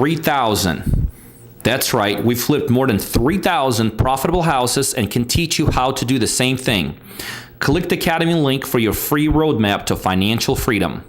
3,000. That's right, we've flipped more than 3,000 profitable houses and can teach you how to do the same thing. Click the Academy link for your free roadmap to financial freedom.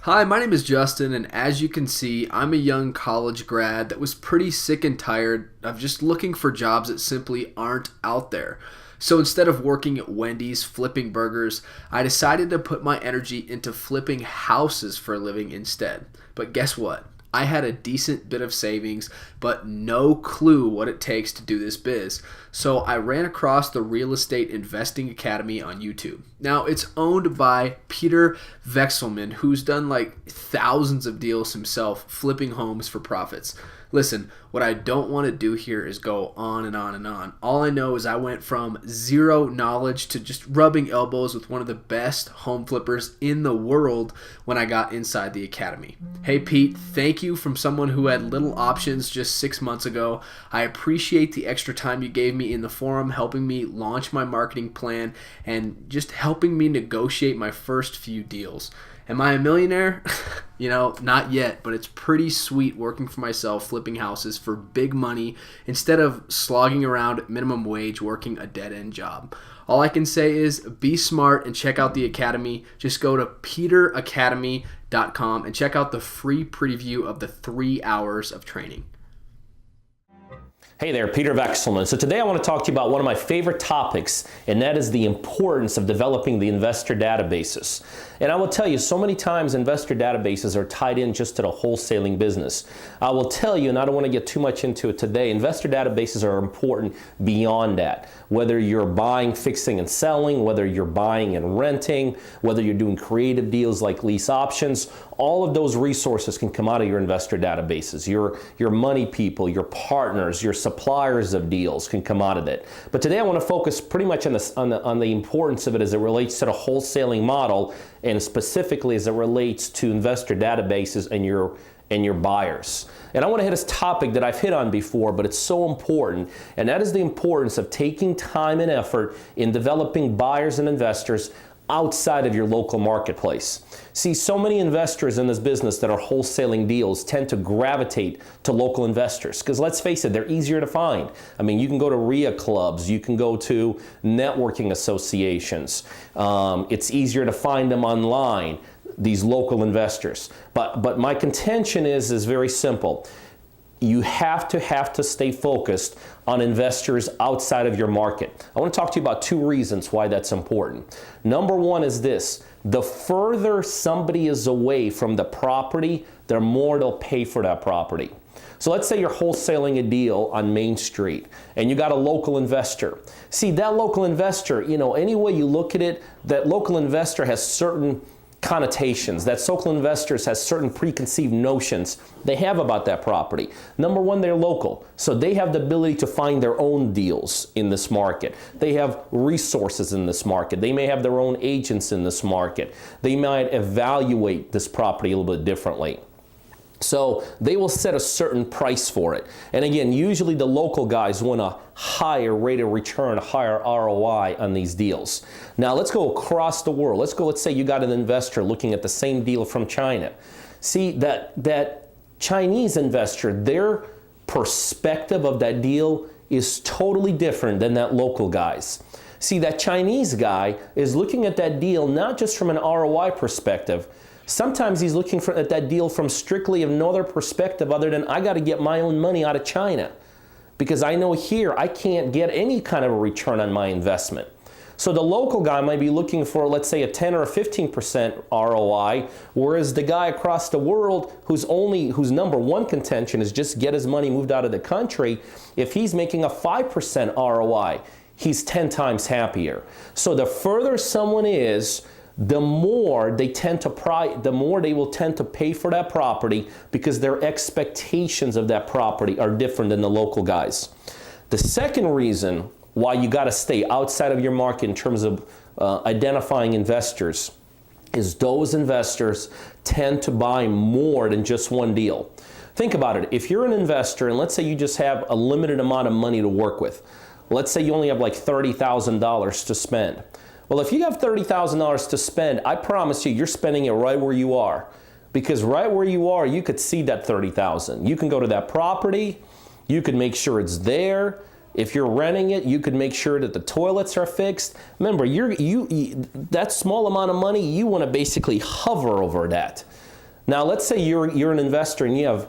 Hi, my name is Justin, and as you can see, I'm a young college grad that was pretty sick and tired of just looking for jobs that simply aren't out there. So instead of working at Wendy's flipping burgers, I decided to put my energy into flipping houses for a living instead. But guess what? I had a decent bit of savings, but no clue what it takes to do this biz. So I ran across the Real Estate Investing Academy on YouTube. Now, it's owned by Peter Vekselman, who's done like thousands of deals himself, flipping homes for profits. Listen, what I don't want to do here is go on and on and on. All I know is I went from zero knowledge to just rubbing elbows with one of the best home flippers in the world when I got inside the academy. Hey Pete, thank you from someone who had little options just 6 months ago. I appreciate the extra time you gave me in the forum, helping me launch my marketing plan and just helping me negotiate my first few deals. Am I a millionaire? Not yet, but it's pretty sweet working for myself, flipping houses for big money instead of slogging around at minimum wage working a dead-end job. All I can say is be smart and check out the Academy. Just go to peteracademy.com and check out the free preview of the 3 hours of training. Hey there, Peter Vekselman. So today I want to talk to you about one of my favorite topics, and that is the importance of developing the investor databases. And I will tell you, so many times investor databases are tied in just to the wholesaling business. I will tell you, and I don't want to get too much into it today, investor databases are important beyond that. Whether you're buying, fixing, and selling, whether you're buying and renting, whether you're doing creative deals like lease options, all of those resources can come out of your investor databases. Your money people, your partners, your suppliers of deals can come out of it. But today I want to focus pretty much on the importance of it as it relates to the wholesaling model, and specifically as it relates to investor databases and your buyers. And I want to hit this topic that I've hit on before, but it's so important, and that is the importance of taking time and effort in developing buyers and investors outside of your local marketplace. See, so many investors in this business that are wholesaling deals tend to gravitate to local investors because, let's face it, they're easier to find. I mean, you can go to RIA clubs, you can go to networking associations. It's easier to find them online, these local investors. But my contention is very simple. You have to stay focused on investors outside of your market. I want to talk to you about 2 reasons why that's important. Number one is this: the further somebody is away from the property, the more they'll pay for that property. So let's say you're wholesaling a deal on Main Street and you got a local investor. See, that local investor, any way you look at it, that local investor has certain connotations, that local investors has certain preconceived notions they have about that property. Number one, they're local, so they have the ability to find their own deals in this market. They have resources in this market. They may have their own agents in this market. They might evaluate this property a little bit differently. So they will set a certain price for it. And again, usually the local guys want a higher rate of return, a higher ROI on these deals. Now let's go across the world. Let's say you got an investor looking at the same deal from China. See, that Chinese investor, their perspective of that deal is totally different than that local guy's. See, that Chinese guy is looking at that deal not just from an ROI perspective. Sometimes he's looking at that deal from strictly another perspective other than, I got to get my own money out of China because I know here I can't get any kind of a return on my investment. So the local guy might be looking for, let's say, a 10 or a 15% ROI, whereas the guy across the world whose number one contention is just get his money moved out of the country, if he's making a 5% ROI, he's 10 times happier. So the further someone is, the more they will tend to pay for that property because their expectations of that property are different than the local guys. The second reason why you got to stay outside of your market in terms of identifying investors is those investors tend to buy more than just one deal. Think about it. If you're an investor and let's say you just have a limited amount of money to work with, let's say you only have like $30,000 to spend. Well, if you have $30,000 to spend, I promise you're spending it right where you are. Because right where you are, you could see that 30,000. You can go to that property, you could make sure it's there. If you're renting it, you could make sure that the toilets are fixed. Remember, that small amount of money, you want to basically hover over that. Now, let's say you're an investor and you have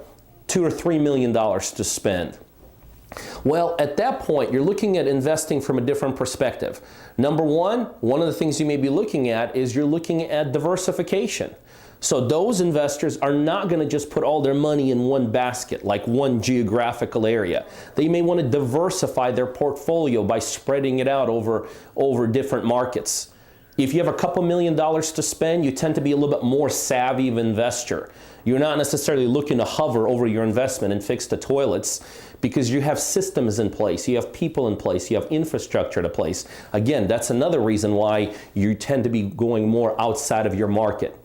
$2 or $3 million to spend. Well, at that point, you're looking at investing from a different perspective. Number one of the things you may be looking at is you're looking at diversification. So those investors are not going to just put all their money in one basket, like one geographical area. They may want to diversify their portfolio by spreading it out over different markets. If you have a couple $1 million to spend, you tend to be a little bit more savvy of investor. You're not necessarily looking to hover over your investment and fix the toilets because you have systems in place, you have people in place, you have infrastructure in place. Again, that's another reason why you tend to be going more outside of your market.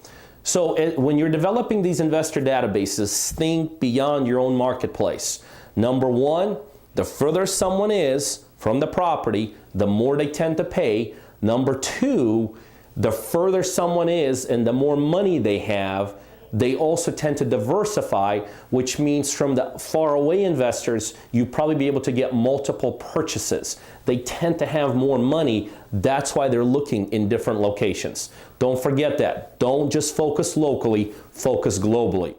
So when you're developing these investor databases, think beyond your own marketplace. Number one, the further someone is from the property, the more they tend to pay. Number two, the further someone is and the more money they have, they also tend to diversify, which means from the far away investors, you probably be able to get multiple purchases. They tend to have more money. That's why they're looking in different locations. Don't forget that. Don't just focus locally, focus globally.